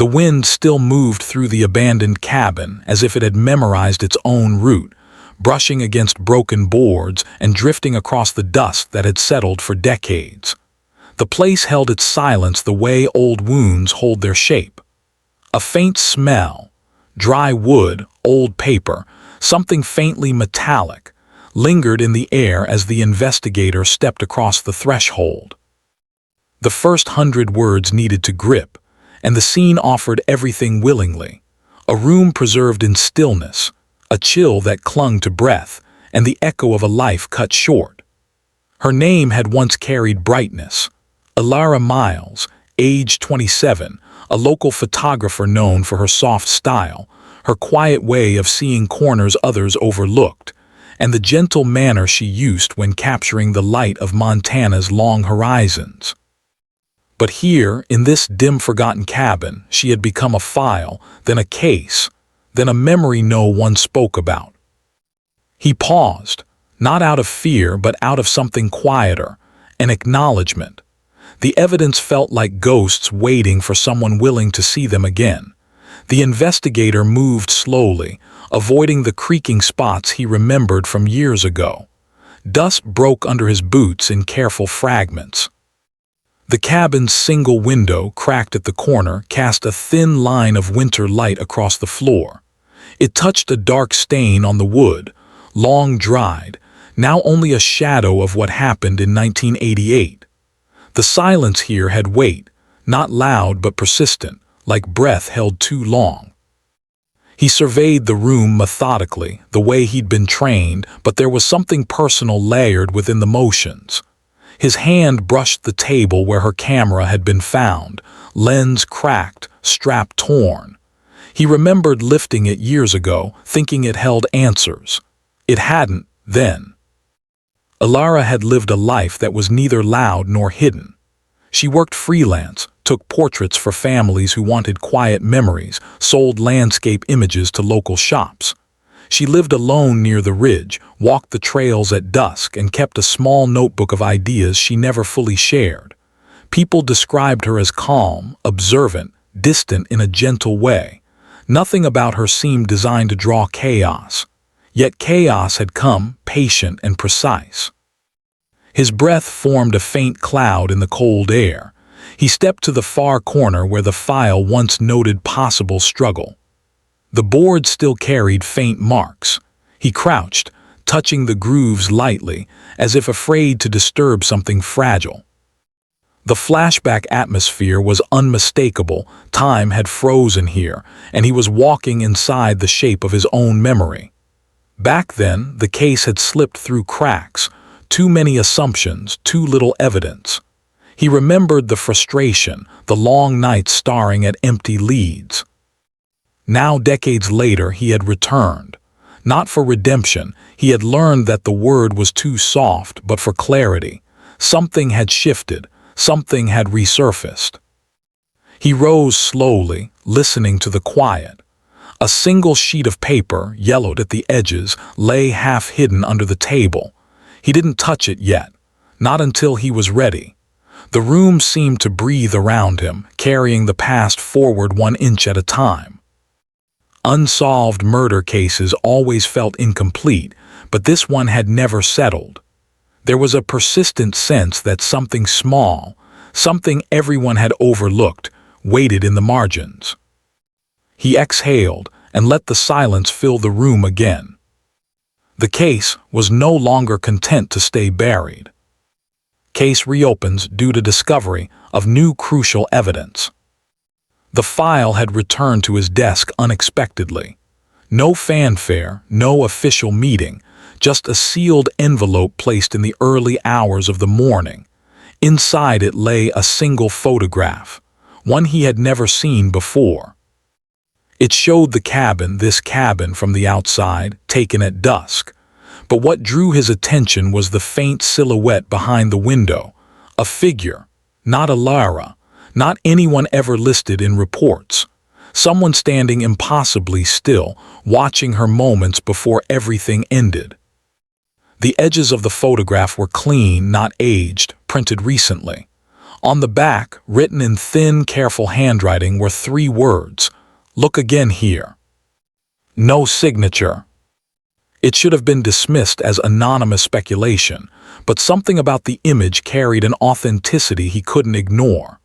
The wind still moved through the abandoned cabin as if it had memorized its own route, brushing against broken boards and drifting across the dust that had settled for decades. The place held its silence the way old wounds hold their shape. A faint smell, dry wood, old paper, something faintly metallic, lingered in the air as the investigator stepped across the threshold. The first 100 words needed to grip, and the scene offered everything willingly. A room preserved in stillness, a chill that clung to breath, and the echo of a life cut short. Her name had once carried brightness. Elara Miles, age 27, a local photographer known for her soft style, her quiet way of seeing corners others overlooked, and the gentle manner she used when capturing the light of Montana's long horizons. But here, in this dim-forgotten cabin, she had become a file, then a case, then a memory no one spoke about. He paused, not out of fear but out of something quieter, an acknowledgement. The evidence felt like ghosts waiting for someone willing to see them again. The investigator moved slowly, avoiding the creaking spots he remembered from years ago. Dust broke under his boots in careful fragments. The cabin's single window, cracked at the corner, cast a thin line of winter light across the floor. It touched a dark stain on the wood, long dried, now only a shadow of what happened in 1988. The silence here had weight, not loud but persistent, like breath held too long. He surveyed the room methodically, the way he'd been trained, but there was something personal layered within the motions. His hand brushed the table where her camera had been found, lens cracked, strap torn. He remembered lifting it years ago, thinking it held answers. It hadn't, then. Elara had lived a life that was neither loud nor hidden. She worked freelance, took portraits for families who wanted quiet memories, sold landscape images to local shops. She lived alone near the ridge, walked the trails at dusk, and kept a small notebook of ideas she never fully shared. People described her as calm, observant, distant in a gentle way. Nothing about her seemed designed to draw chaos. Yet chaos had come, patient and precise. His breath formed a faint cloud in the cold air. He stepped to the far corner where the file once noted possible struggle. The board still carried faint marks. He crouched, touching the grooves lightly, as if afraid to disturb something fragile. The flashback atmosphere was unmistakable. Time had frozen here, and he was walking inside the shape of his own memory. Back then, the case had slipped through cracks, too many assumptions, too little evidence. He remembered the frustration, the long nights staring at empty leads. Now, decades later, he had returned. Not for redemption, he had learned that the word was too soft, but for clarity. Something had shifted, something had resurfaced. He rose slowly, listening to the quiet. A single sheet of paper, yellowed at the edges, lay half-hidden under the table. He didn't touch it yet, not until he was ready. The room seemed to breathe around him, carrying the past forward 1 inch at a time. Unsolved murder cases always felt incomplete, but this one had never settled. There was a persistent sense that something small, something everyone had overlooked, waited in the margins. He exhaled and let the silence fill the room again. The case was no longer content to stay buried. Case reopens due to discovery of new crucial evidence. The file had returned to his desk unexpectedly. No fanfare, no official meeting, just a sealed envelope placed in the early hours of the morning. Inside it lay a single photograph, one he had never seen before. It showed this cabin from the outside, taken at dusk. But what drew his attention was the faint silhouette behind the window. A figure, not Elara, not anyone ever listed in reports. Someone standing impossibly still, watching her moments before everything ended. The edges of the photograph were clean, not aged, printed recently. On the back, written in thin, careful handwriting, were 3 words: "Look again here." No signature. It should have been dismissed as anonymous speculation, but something about the image carried an authenticity he couldn't ignore.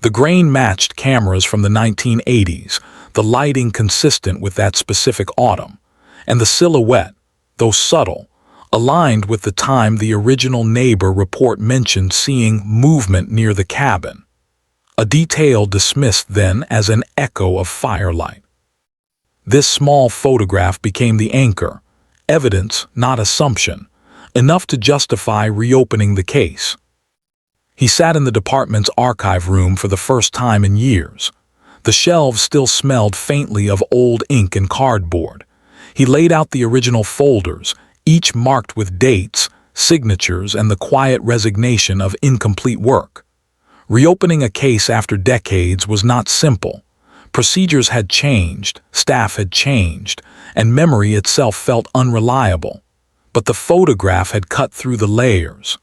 The grain matched cameras from the 1980s, the lighting consistent with that specific autumn, and the silhouette, though subtle, aligned with the time the original neighbor report mentioned seeing movement near the cabin. A detail dismissed then as an echo of firelight. This small photograph became the anchor, evidence, not assumption, enough to justify reopening the case. He sat in the department's archive room for the first time in years. The shelves still smelled faintly of old ink and cardboard. He laid out the original folders, each marked with dates, signatures, and the quiet resignation of incomplete work. Reopening a case after decades was not simple. Procedures had changed, staff had changed, and memory itself felt unreliable. But the photograph had cut through the layers.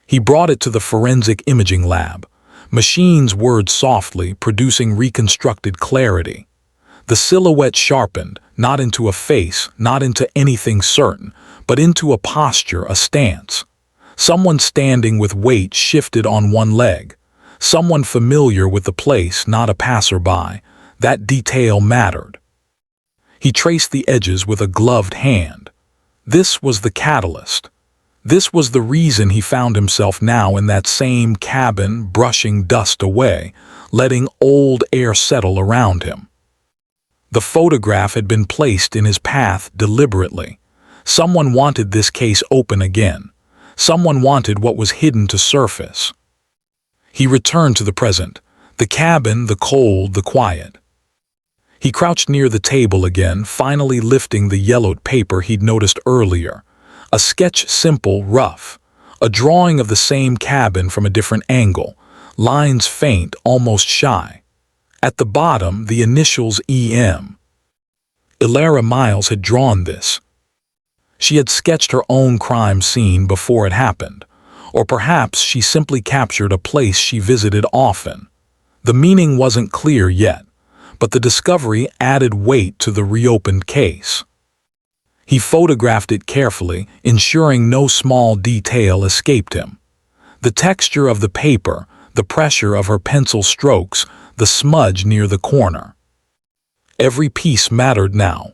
He brought it to the forensic imaging lab. Machines whirred softly, producing reconstructed clarity. The silhouette sharpened, not into a face, not into anything certain, but into a posture, a stance. Someone standing with weight shifted on one leg. Someone familiar with the place, not a passerby. That detail mattered. He traced the edges with a gloved hand. This was the catalyst. This was the reason he found himself now in that same cabin, brushing dust away, letting old air settle around him. The photograph had been placed in his path deliberately. Someone wanted this case open again. Someone wanted what was hidden to surface. He returned to the present, the cabin, the cold, the quiet. He crouched near the table again, finally lifting the yellowed paper he'd noticed earlier. A sketch, simple, rough. A drawing of the same cabin from a different angle. Lines faint, almost shy. At the bottom, the initials EM. Elara Miles had drawn this. She had sketched her own crime scene before it happened. Or perhaps she simply captured a place she visited often. The meaning wasn't clear yet, but the discovery added weight to the reopened case. He photographed it carefully, ensuring no small detail escaped him. The texture of the paper, the pressure of her pencil strokes, the smudge near the corner. Every piece mattered now.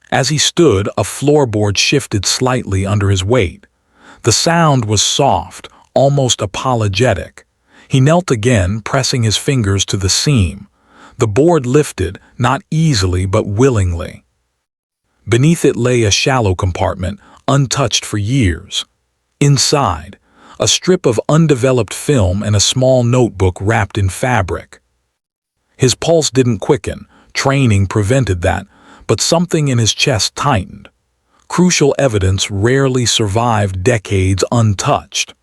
As he stood, a floorboard shifted slightly under his weight. The sound was soft, almost apologetic. He knelt again, pressing his fingers to the seam. The board lifted, not easily but willingly. Beneath it lay a shallow compartment, untouched for years. Inside, a strip of undeveloped film and a small notebook wrapped in fabric. His pulse didn't quicken, training prevented that, but something in his chest tightened. Crucial evidence rarely survived decades untouched.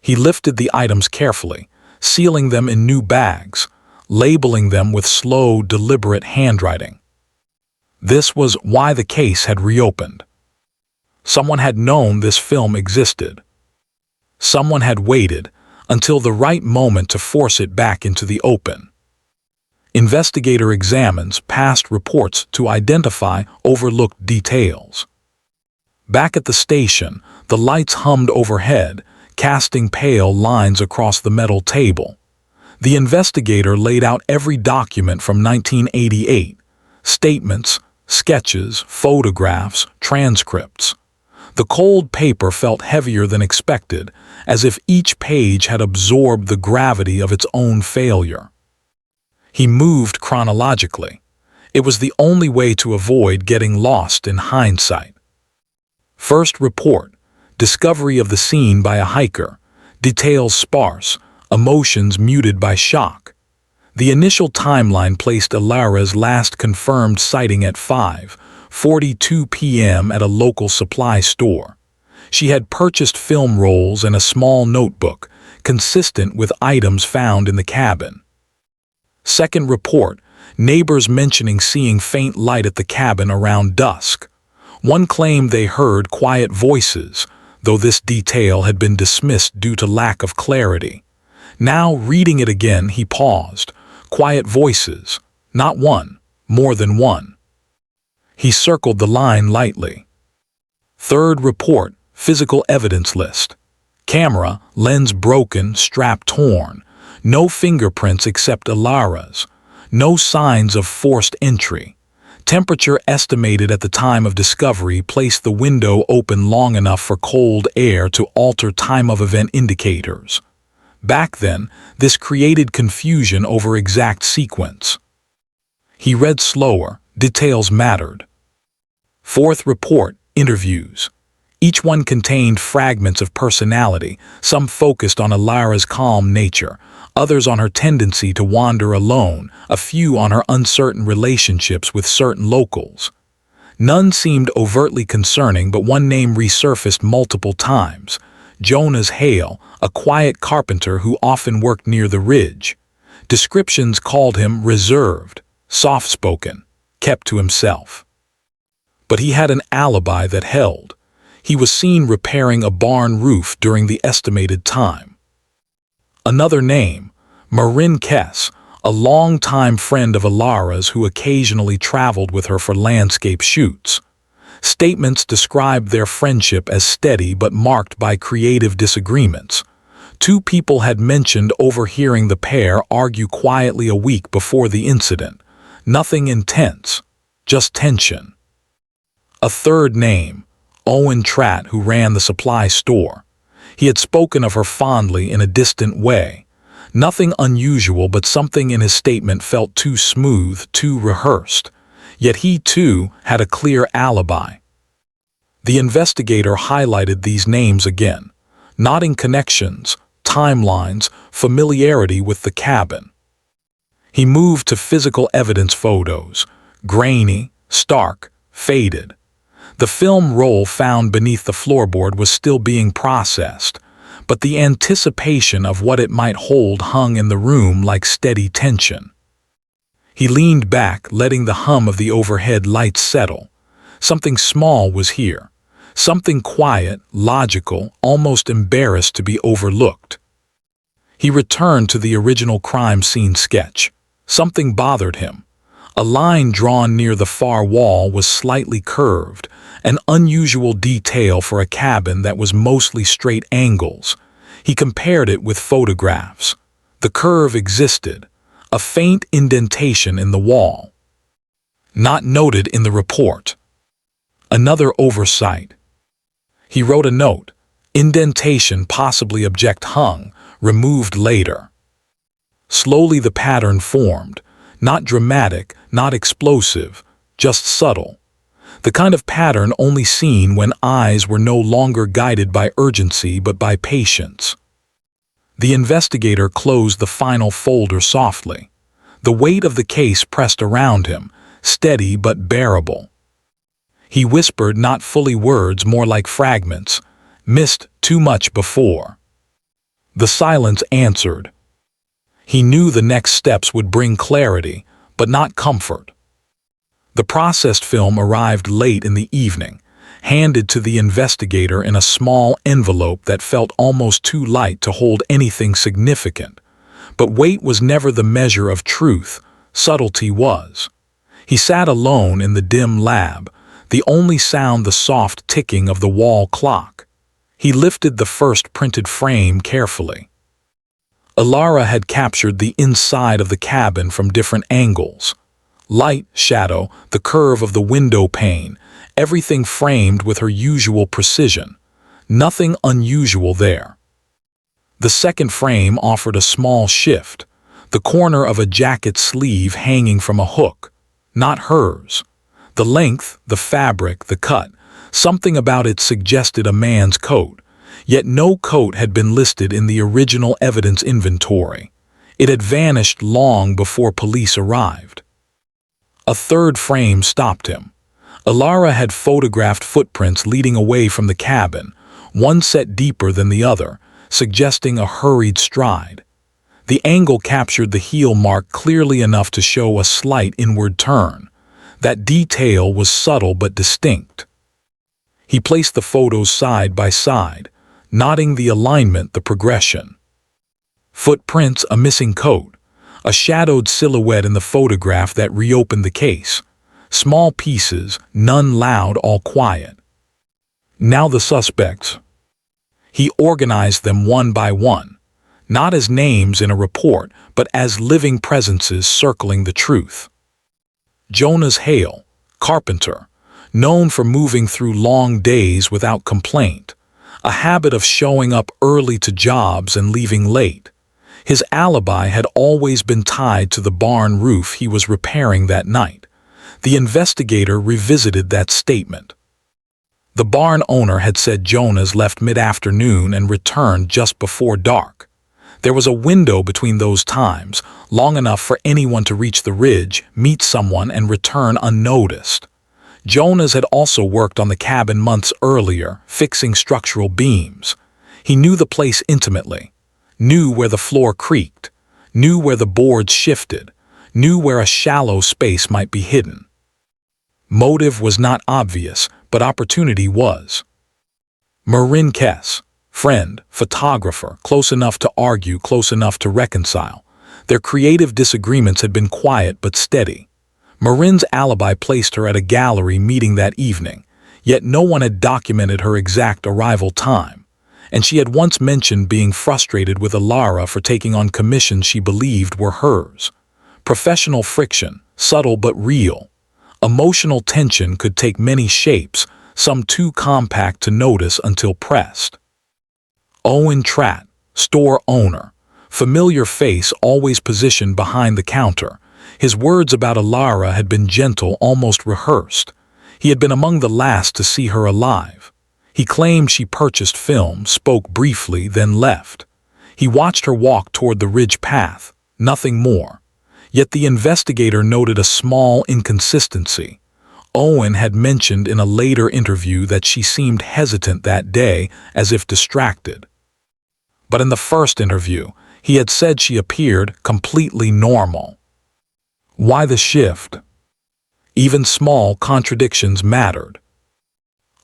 He lifted the items carefully, sealing them in new bags, labeling them with slow, deliberate handwriting. This was why the case had reopened. Someone had known this film existed. Someone had waited until the right moment to force it back into the open. Investigator examines past reports to identify overlooked details. Back at the station, the lights hummed overhead, casting pale lines across the metal table. The investigator laid out every document from 1988, statements, sketches, photographs, transcripts. The cold paper felt heavier than expected, as if each page had absorbed the gravity of its own failure. He moved chronologically. It was the only way to avoid getting lost in hindsight. First report, discovery of the scene by a hiker, details sparse, emotions muted by shock. The initial timeline placed Elara's last confirmed sighting at 5:42 p.m. at a local supply store. She had purchased film rolls and a small notebook, consistent with items found in the cabin. Second report, neighbors mentioning seeing faint light at the cabin around dusk. One claimed they heard quiet voices, though this detail had been dismissed due to lack of clarity. Now, reading it again, he paused. Quiet voices. Not one. More than one. He circled the line lightly. Third report, physical evidence list. Camera, lens broken, strap torn. No fingerprints except Elara's. No signs of forced entry. Temperature estimated at the time of discovery placed the window open long enough for cold air to alter time of event indicators. Back then, this created confusion over exact sequence. He read slower. Details mattered. Fourth report, interviews. Each one contained fragments of personality, some focused on Elara's calm nature, others on her tendency to wander alone, a few on her uncertain relationships with certain locals. None seemed overtly concerning, but one name resurfaced multiple times. Jonas Hale, a quiet carpenter who often worked near the ridge. Descriptions called him reserved, soft-spoken, kept to himself. But he had an alibi that held. He was seen repairing a barn roof during the estimated time. Another name, Marin Kess, a longtime friend of Elara's who occasionally traveled with her for landscape shoots. Statements described their friendship as steady but marked by creative disagreements. Two people had mentioned overhearing the pair argue quietly a week before the incident. Nothing intense, just tension. A third name, Owen Tratt, who ran the supply store. He had spoken of her fondly in a distant way. Nothing unusual, but something in his statement felt too smooth, too rehearsed. Yet he, too, had a clear alibi. The investigator highlighted these names again, nodding connections, timelines, familiarity with the cabin. He moved to physical evidence photos, grainy, stark, faded. The film roll found beneath the floorboard was still being processed, but the anticipation of what it might hold hung in the room like steady tension. He leaned back, letting the hum of the overhead lights settle. Something small was here. Something quiet, logical, almost embarrassed to be overlooked. He returned to the original crime scene sketch. Something bothered him. A line drawn near the far wall was slightly curved, an unusual detail for a cabin that was mostly straight angles. He compared it with photographs. The curve existed, a faint indentation in the wall. Not noted in the report. Another oversight. He wrote a note. Indentation possibly object hung, removed later. Slowly the pattern formed. Not dramatic, not explosive, just subtle. The kind of pattern only seen when eyes were no longer guided by urgency but by patience. The investigator closed the final folder softly. The weight of the case pressed around him, steady but bearable. He whispered, not fully words, more like fragments. Missed too much before. The silence answered. He knew the next steps would bring clarity, but not comfort. The processed film arrived late in the evening, handed to the investigator in a small envelope that felt almost too light to hold anything significant. But weight was never the measure of truth, subtlety was. He sat alone in the dim lab, the only sound the soft ticking of the wall clock. He lifted the first printed frame carefully. Elara had captured the inside of the cabin from different angles. Light, shadow, the curve of the window pane, everything framed with her usual precision. Nothing unusual there. The second frame offered a small shift, the corner of a jacket sleeve hanging from a hook. Not hers. The length, the fabric, the cut, something about it suggested a man's coat. Yet no coat had been listed in the original evidence inventory. It had vanished long before police arrived. A third frame stopped him. Elara had photographed footprints leading away from the cabin, one set deeper than the other, suggesting a hurried stride. The angle captured the heel mark clearly enough to show a slight inward turn. That detail was subtle but distinct. He placed the photos side by side, noting the alignment, the progression. Footprints, a missing coat, a shadowed silhouette in the photograph that reopened the case. Small pieces, none loud, all quiet. Now the suspects. He organized them one by one, not as names in a report, but as living presences circling the truth. Jonas Hale, carpenter, known for moving through long days without complaint, a habit of showing up early to jobs and leaving late. His alibi had always been tied to the barn roof he was repairing that night. The investigator revisited that statement. The barn owner had said Jonas left mid-afternoon and returned just before dark. There was a window between those times, long enough for anyone to reach the ridge, meet someone, and return unnoticed. Jonas had also worked on the cabin months earlier, fixing structural beams. He knew the place intimately, knew where the floor creaked, knew where the boards shifted, knew where a shallow space might be hidden. Motive was not obvious, but opportunity was. Marin Kess, friend, photographer, close enough to argue, close enough to reconcile. Their creative disagreements had been quiet but steady. Marin's alibi placed her at a gallery meeting that evening, yet no one had documented her exact arrival time. And she had once mentioned being frustrated with Elara for taking on commissions she believed were hers. Professional friction, subtle but real. Emotional tension could take many shapes, some too compact to notice until pressed. Owen Tratt, store owner, familiar face always positioned behind the counter. His words about Elara had been gentle, almost rehearsed. He had been among the last to see her alive. He claimed she purchased film, spoke briefly, then left. He watched her walk toward the ridge path, nothing more. Yet the investigator noted a small inconsistency. Owen had mentioned in a later interview that she seemed hesitant that day, as if distracted. But in the first interview, he had said she appeared completely normal. Why the shift? Even small contradictions mattered.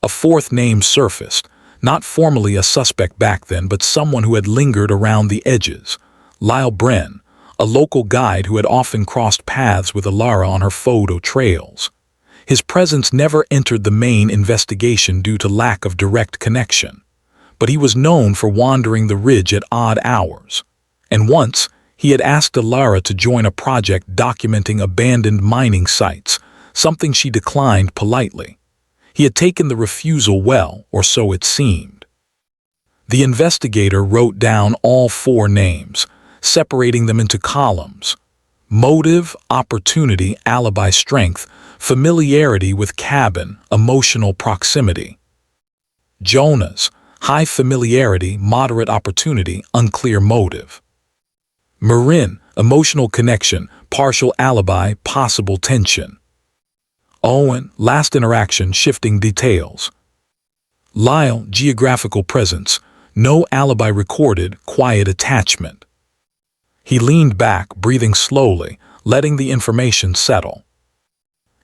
A fourth name surfaced, not formally a suspect back then, but someone who had lingered around the edges. Lyle Bren, a local guide who had often crossed paths with Elara on her photo trails. His presence never entered the main investigation due to lack of direct connection, but he was known for wandering the ridge at odd hours. And once, he had asked Elara to join a project documenting abandoned mining sites, something she declined politely. He had taken the refusal well, or so it seemed. The investigator wrote down all four names, separating them into columns: motive, opportunity, alibi strength, familiarity with cabin, emotional proximity. Jonas, high familiarity, moderate opportunity, unclear motive. Marin, emotional connection, partial alibi, possible tension. Owen, last interaction, shifting details. Lyle, geographical presence, no alibi recorded, quiet attachment. He leaned back, breathing slowly, letting the information settle.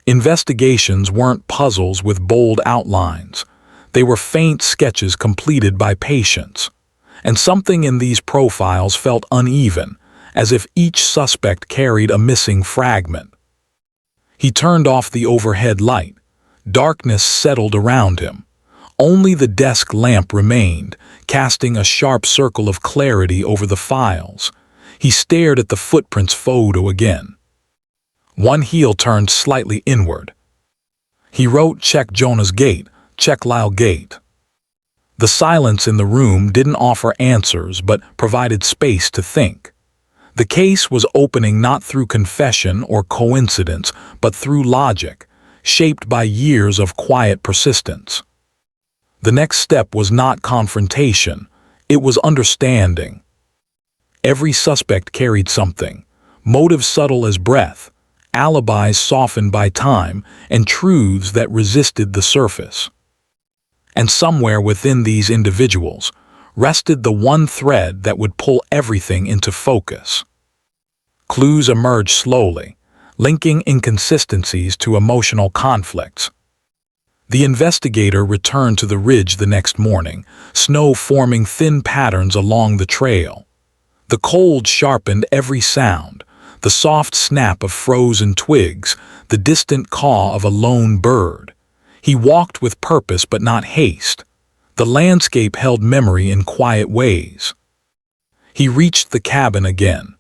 Investigations weren't puzzles with bold outlines. They were faint sketches completed by patience. And something in these profiles felt uneven, as if each suspect carried a missing fragment. He turned off the overhead light. Darkness settled around him. Only the desk lamp remained, casting a sharp circle of clarity over the files. He stared at the footprints photo again. One heel turned slightly inward. He wrote, "Check Jonah's gate, check Lyle gate." The silence in the room didn't offer answers but provided space to think. The case was opening not through confession or coincidence, but through logic, shaped by years of quiet persistence. The next step was not confrontation, it was understanding. Every suspect carried something, motives subtle as breath, alibis softened by time, and truths that resisted the surface. And somewhere within these individuals rested the one thread that would pull everything into focus. Clues emerged slowly, linking inconsistencies to emotional conflicts. The investigator returned to the ridge the next morning, snow forming thin patterns along the trail. The cold sharpened every sound, the soft snap of frozen twigs, the distant caw of a lone bird. He walked with purpose but not haste. The landscape held memory in quiet ways. He reached the cabin again.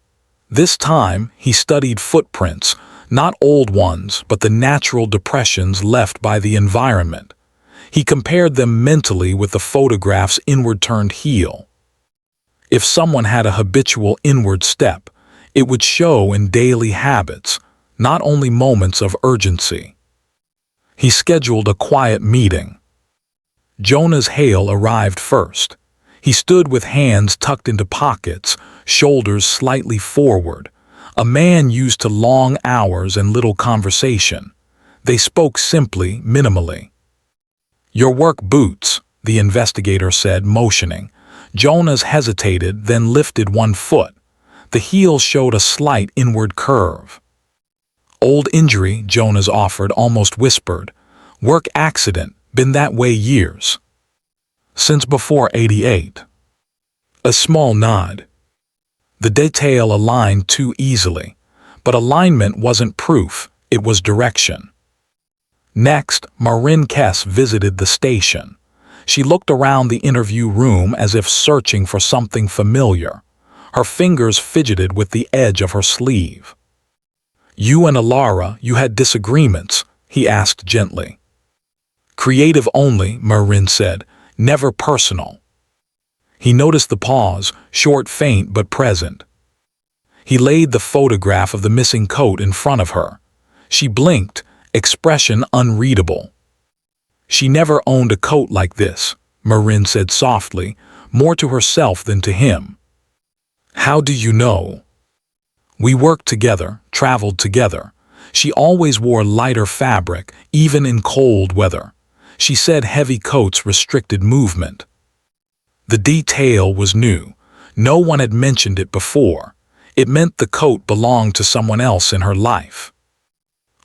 This time, he studied footprints, not old ones, but the natural depressions left by the environment. He compared them mentally with the photograph's inward-turned heel. If someone had a habitual inward step, it would show in daily habits, not only moments of urgency. He scheduled a quiet meeting. Jonah's Hale arrived first. He stood with hands tucked into pockets, shoulders slightly forward, a man used to long hours and little conversation. They spoke simply, minimally. "Your work boots," the investigator said, motioning. Jonas hesitated, then lifted one foot. The heel showed a slight inward curve. "Old injury," Jonas offered, almost whispered. "Work accident, been that way years." "Since before '88. A small nod. The detail aligned too easily, but alignment wasn't proof, it was direction. Next, Marin Kess visited the station. She looked around the interview room as if searching for something familiar. Her fingers fidgeted with the edge of her sleeve. "You and Elara, you had disagreements," he asked gently. "Creative only," Marin said, "never personal." He noticed the pause, short, faint, but present. He laid the photograph of the missing coat in front of her. She blinked, expression unreadable. "She never owned a coat like this," Marin said softly, more to herself than to him. "How do you know?" "We worked together, traveled together. She always wore lighter fabric, even in cold weather. She said heavy coats restricted movement." The detail was new. No one had mentioned it before. It meant the coat belonged to someone else in her life.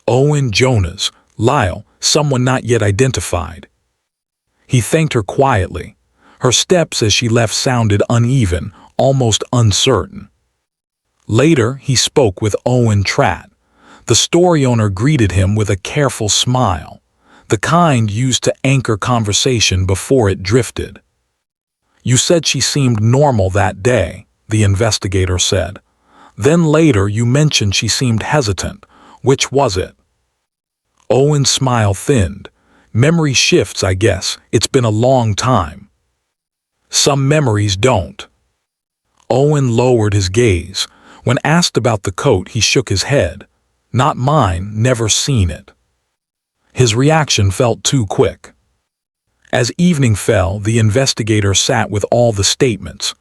Owen, Jonas, Lyle, someone not yet identified. He thanked her quietly. Her steps as she left sounded uneven, almost uncertain. Later, he spoke with Owen Tratt. The story owner greeted him with a careful smile, the kind used to anchor conversation before it drifted. "You said she seemed normal that day," the investigator said. "Then later you mentioned she seemed hesitant. Which was it?" Owen's smile thinned. "Memory shifts, I guess. It's been a long time." "Some memories don't." Owen lowered his gaze. When asked about the coat, he shook his head. "Not mine, never seen it." His reaction felt too quick. As evening fell, the investigator sat with all the statements.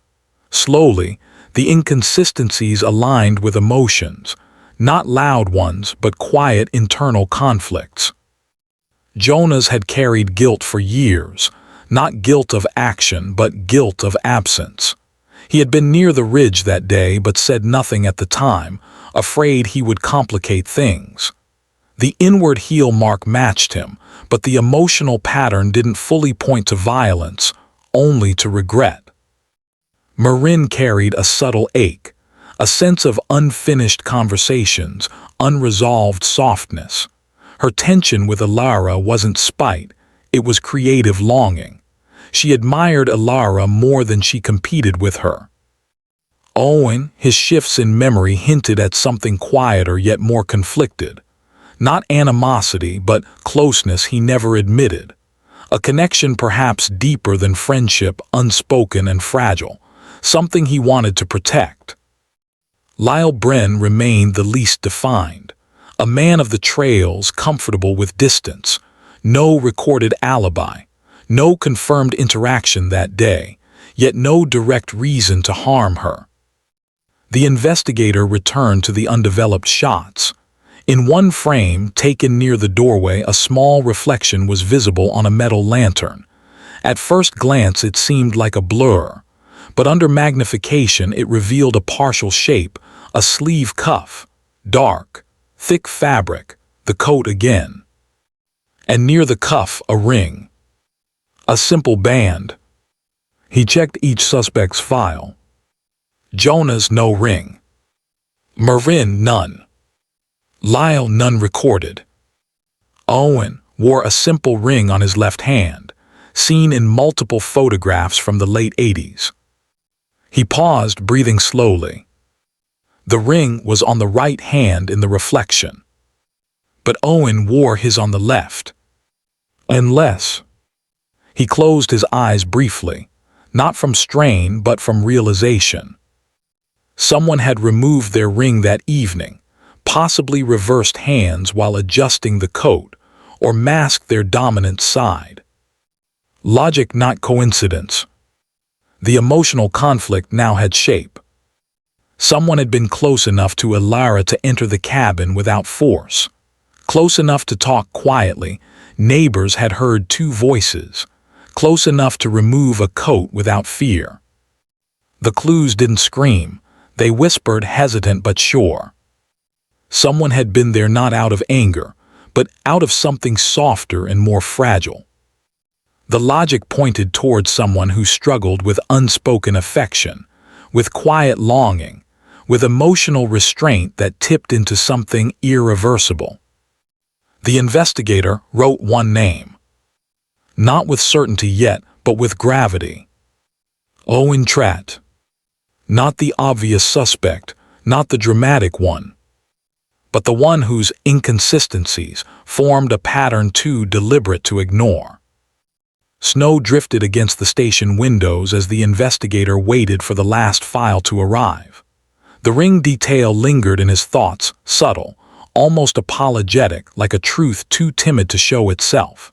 Slowly, the inconsistencies aligned with emotions, not loud ones, but quiet internal conflicts. Jonas had carried guilt for years, not guilt of action, but guilt of absence. He had been near the ridge that day but said nothing at the time, afraid he would complicate things. The inward heel mark matched him, but the emotional pattern didn't fully point to violence, only to regret. Marin carried a subtle ache, a sense of unfinished conversations, unresolved softness. Her tension with Elara wasn't spite, it was creative longing. She admired Elara more than she competed with her. Owen, his shifts in memory hinted at something quieter yet more conflicted. Not animosity, but closeness he never admitted. A connection perhaps deeper than friendship, unspoken and fragile, something he wanted to protect. Lyle Bren remained the least defined, a man of the trails, comfortable with distance, no recorded alibi, no confirmed interaction that day, yet no direct reason to harm her. The investigator returned to the undeveloped shots. In one frame, taken near the doorway, a small reflection was visible on a metal lantern. At first glance it seemed like a blur, but under magnification it revealed a partial shape, a sleeve cuff, dark, thick fabric, the coat again. And near the cuff a ring. A simple band. He checked each suspect's file. Jonah's no ring. Marin none. Lyle none recorded. Owen wore a simple ring on his left hand, seen in multiple photographs from the late 80s. He paused, breathing slowly. The ring was on the right hand in the reflection, but Owen wore his on the left. Unless... He closed his eyes briefly, not from strain but from realization. Someone had removed their ring that evening, possibly reversed hands while adjusting the coat, or masked their dominant side. Logic, not coincidence. The emotional conflict now had shape. Someone had been close enough to Elara to enter the cabin without force. Close enough to talk quietly. Neighbors had heard two voices. Close enough to remove a coat without fear. The clues didn't scream. They whispered, hesitant but sure. Someone had been there not out of anger, but out of something softer and more fragile. The logic pointed towards someone who struggled with unspoken affection, with quiet longing, with emotional restraint that tipped into something irreversible. The investigator wrote one name. Not with certainty yet, but with gravity. Owen Tratt. Not the obvious suspect, not the dramatic one, but the one whose inconsistencies formed a pattern too deliberate to ignore. Snow drifted against the station windows as the investigator waited for the last file to arrive. The ring detail lingered in his thoughts, subtle, almost apologetic, like a truth too timid to show itself.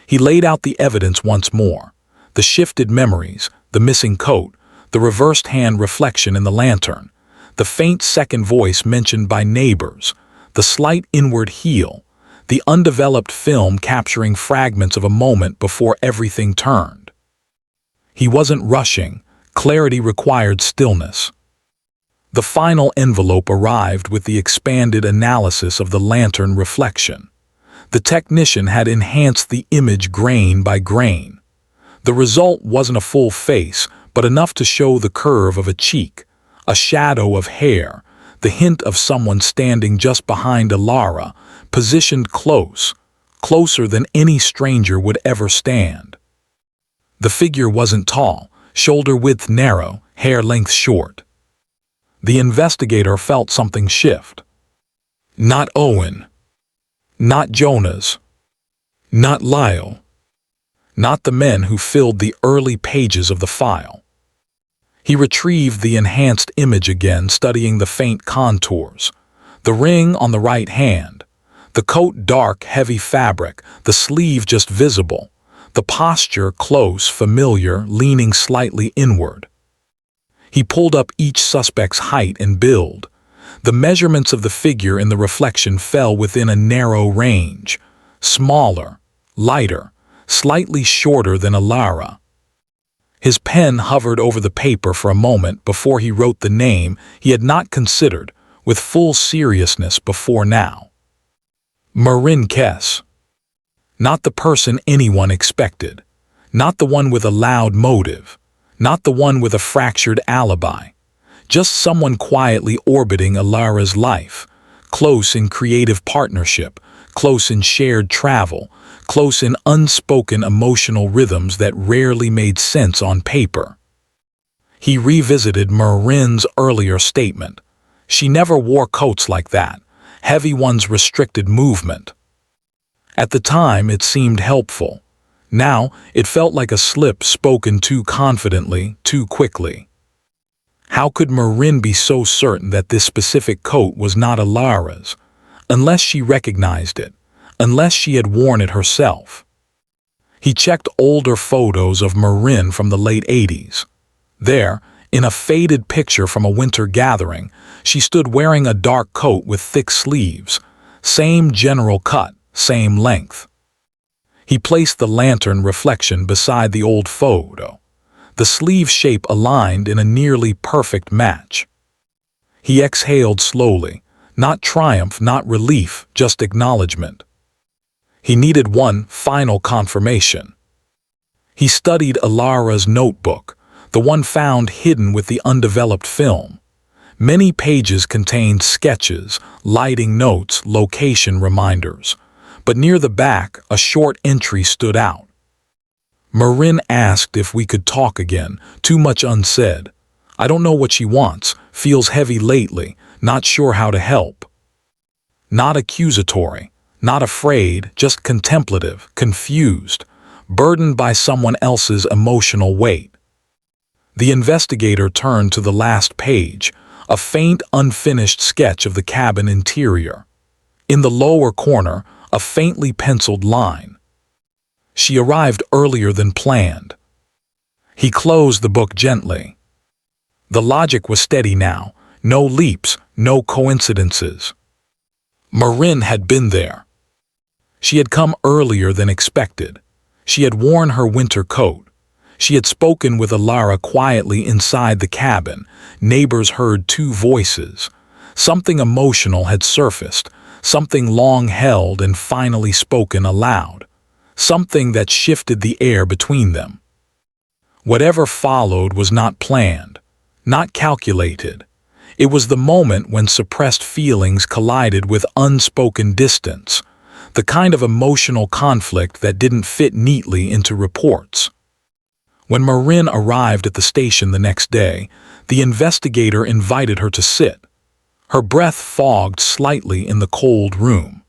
He laid out the evidence once more. The shifted memories, the missing coat, the reversed hand reflection in the lantern, the faint second voice mentioned by neighbors, the slight inward heel, the undeveloped film capturing fragments of a moment before everything turned. He wasn't rushing. Clarity required stillness. The final envelope arrived with the expanded analysis of the lantern reflection. The technician had enhanced the image grain by grain. The result wasn't a full face, but enough to show the curve of a cheek, a shadow of hair, the hint of someone standing just behind Elara, positioned close, closer than any stranger would ever stand. The figure wasn't tall, shoulder width narrow, hair length short. The investigator felt something shift. Not Owen. Not Jonah's. Not Lyle. Not the men who filled the early pages of the file. He retrieved the enhanced image again, studying the faint contours. The ring on the right hand. The coat dark, heavy fabric, the sleeve just visible. The posture close, familiar, leaning slightly inward. He pulled up each suspect's height and build. The measurements of the figure in the reflection fell within a narrow range. Smaller, lighter, slightly shorter than Elara. His pen hovered over the paper for a moment before he wrote the name he had not considered with full seriousness before now. Marin Kess. Not the person anyone expected. Not the one with a loud motive. Not the one with a fractured alibi. Just someone quietly orbiting Elara's life, close in creative partnership, close in shared travel, close in unspoken emotional rhythms that rarely made sense on paper. He revisited Marin's earlier statement. She never wore coats like that. Heavy ones restricted movement. At the time, it seemed helpful. Now, it felt like a slip spoken too confidently, too quickly. How could Marin be so certain that this specific coat was not Elara's, unless she recognized it, unless she had worn it herself? He checked older photos of Marin from the late 80s. There, in a faded picture from a winter gathering, she stood wearing a dark coat with thick sleeves, same general cut, same length. He placed the lantern reflection beside the old photo, the sleeve shape aligned in a nearly perfect match. He exhaled slowly, not triumph, not relief, just acknowledgement. He needed one final confirmation. He studied Elara's notebook, the one found hidden with the undeveloped film. Many pages contained sketches, lighting notes, location reminders. But near the back, a short entry stood out. Marin asked if we could talk again, too much unsaid. I don't know what she wants, feels heavy lately, not sure how to help. Not accusatory, not afraid, just contemplative, confused, burdened by someone else's emotional weight. The investigator turned to the last page, a faint, unfinished sketch of the cabin interior. In the lower corner, a faintly penciled line. She arrived earlier than planned. He closed the book gently. The logic was steady now, no leaps, no coincidences. Marin had been there. She had come earlier than expected. She had worn her winter coat. She had spoken with Elara quietly inside the cabin. Neighbors heard two voices. Something emotional had surfaced, something long held and finally spoken aloud. Something that shifted the air between them. Whatever followed was not planned, not calculated. It was the moment when suppressed feelings collided with unspoken distance, the kind of emotional conflict that didn't fit neatly into reports. When Marin arrived at the station the next day, the investigator invited her to sit. Her breath fogged slightly in the cold room.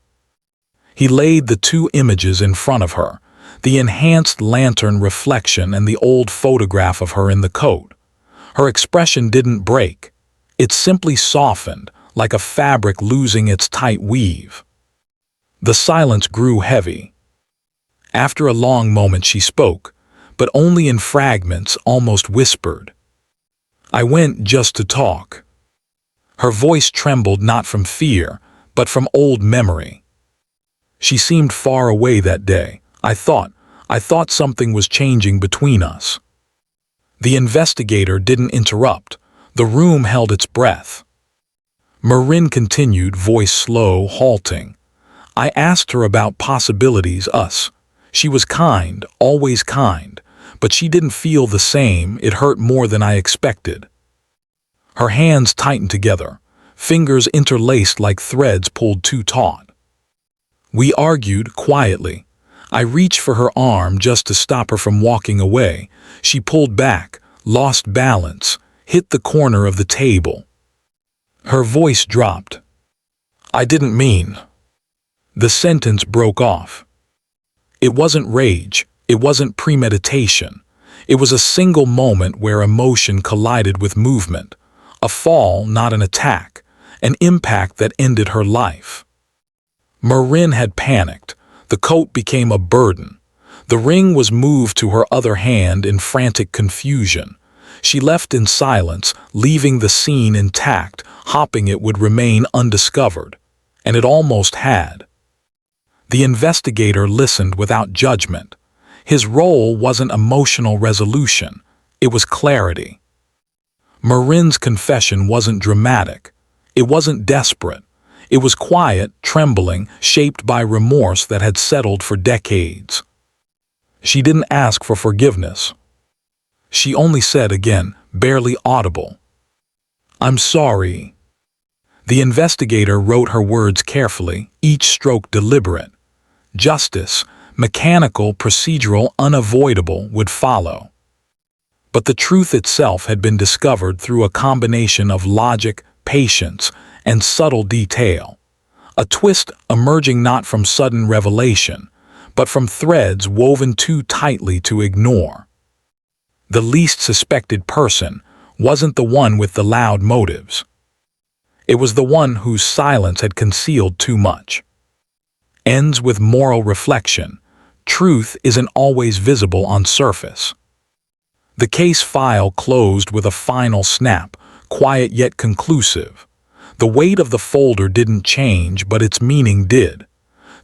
He laid the two images in front of her, the enhanced lantern reflection and the old photograph of her in the coat. Her expression didn't break. It simply softened, like a fabric losing its tight weave. The silence grew heavy. After a long moment she spoke, but only in fragments, almost whispered. I went just to talk. Her voice trembled not from fear, but from old memory. She seemed far away that day. I thought something was changing between us. The investigator didn't interrupt. The room held its breath. Marin continued, voice slow, halting. I asked her about possibilities, us. She was kind, always kind, but she didn't feel the same. It hurt more than I expected. Her hands tightened together, fingers interlaced like threads pulled too taut. We argued quietly. I reached for her arm just to stop her from walking away. She pulled back, lost balance, hit the corner of the table. Her voice dropped. I didn't mean. The sentence broke off. It wasn't rage. It wasn't premeditation. It was a single moment where emotion collided with movement. A fall, not an attack. An impact that ended her life. Marin had panicked. The coat became a burden. The ring was moved to her other hand in frantic confusion. She left in silence, leaving the scene intact, hoping it would remain undiscovered. And it almost had. The investigator listened without judgment. His role wasn't emotional resolution. It was clarity. Marin's confession wasn't dramatic. It wasn't desperate. It was quiet, trembling, shaped by remorse that had settled for decades. She didn't ask for forgiveness. She only said again, barely audible, I'm sorry. The investigator wrote her words carefully, each stroke deliberate. Justice, mechanical, procedural, unavoidable, would follow. But the truth itself had been discovered through a combination of logic, patience, and subtle detail. A twist emerging not from sudden revelation, but from threads woven too tightly to ignore. The least suspected person wasn't the one with the loud motives. It was the one whose silence had concealed too much. Ends with moral reflection. Truth isn't always visible on surface. The case file closed with a final snap, quiet yet conclusive. The weight of the folder didn't change, but its meaning did.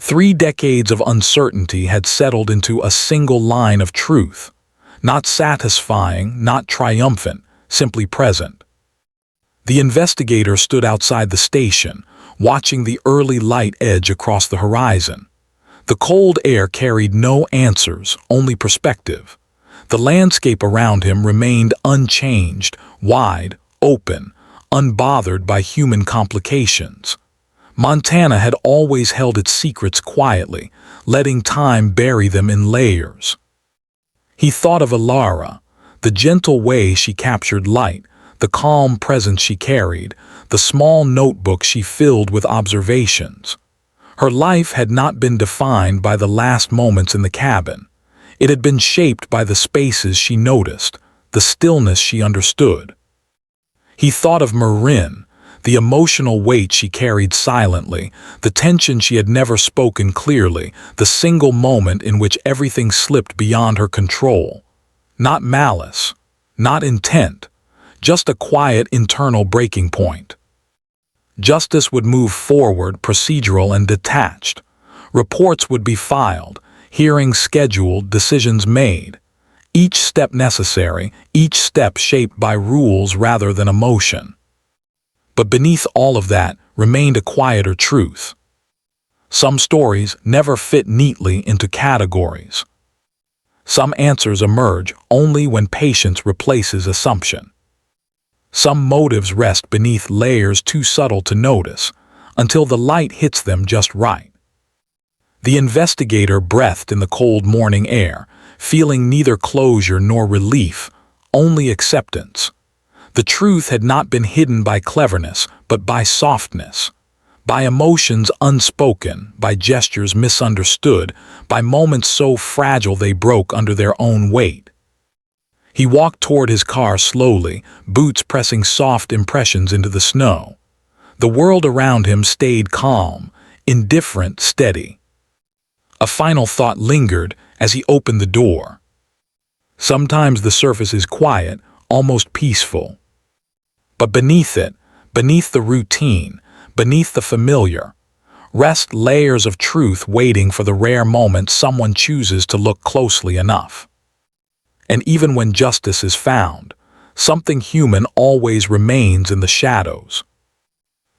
3 decades of uncertainty had settled into a single line of truth. Not satisfying, not triumphant, simply present. The investigator stood outside the station, watching the early light edge across the horizon. The cold air carried no answers, only perspective. The landscape around him remained unchanged, wide, open, unbothered by human complications. Montana had always held its secrets quietly, letting time bury them in layers. He thought of Elara, the gentle way she captured light, the calm presence she carried, the small notebook she filled with observations. Her life had not been defined by the last moments in the cabin. It had been shaped by the spaces she noticed, the stillness she understood. He thought of Marin, the emotional weight she carried silently, the tension she had never spoken clearly, the single moment in which everything slipped beyond her control. Not malice, not intent, just a quiet internal breaking point. Justice would move forward, procedural and detached. Reports would be filed, hearings scheduled, decisions made. Each step necessary, each step shaped by rules rather than emotion. But beneath all of that remained a quieter truth. Some stories never fit neatly into categories. Some answers emerge only when patience replaces assumption. Some motives rest beneath layers too subtle to notice, until the light hits them just right. The investigator breathed in the cold morning air, feeling neither closure nor relief, only acceptance. The truth had not been hidden by cleverness, but by softness, by emotions unspoken, by gestures misunderstood, by moments so fragile they broke under their own weight. He walked toward his car slowly, boots pressing soft impressions into the snow. The world around him stayed calm, indifferent, steady. A final thought lingered as he opened the door. Sometimes the surface is quiet, almost peaceful. But beneath it, beneath the routine, beneath the familiar, rest layers of truth waiting for the rare moment someone chooses to look closely enough. And even when justice is found, something human always remains in the shadows.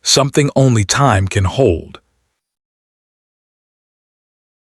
Something only time can hold.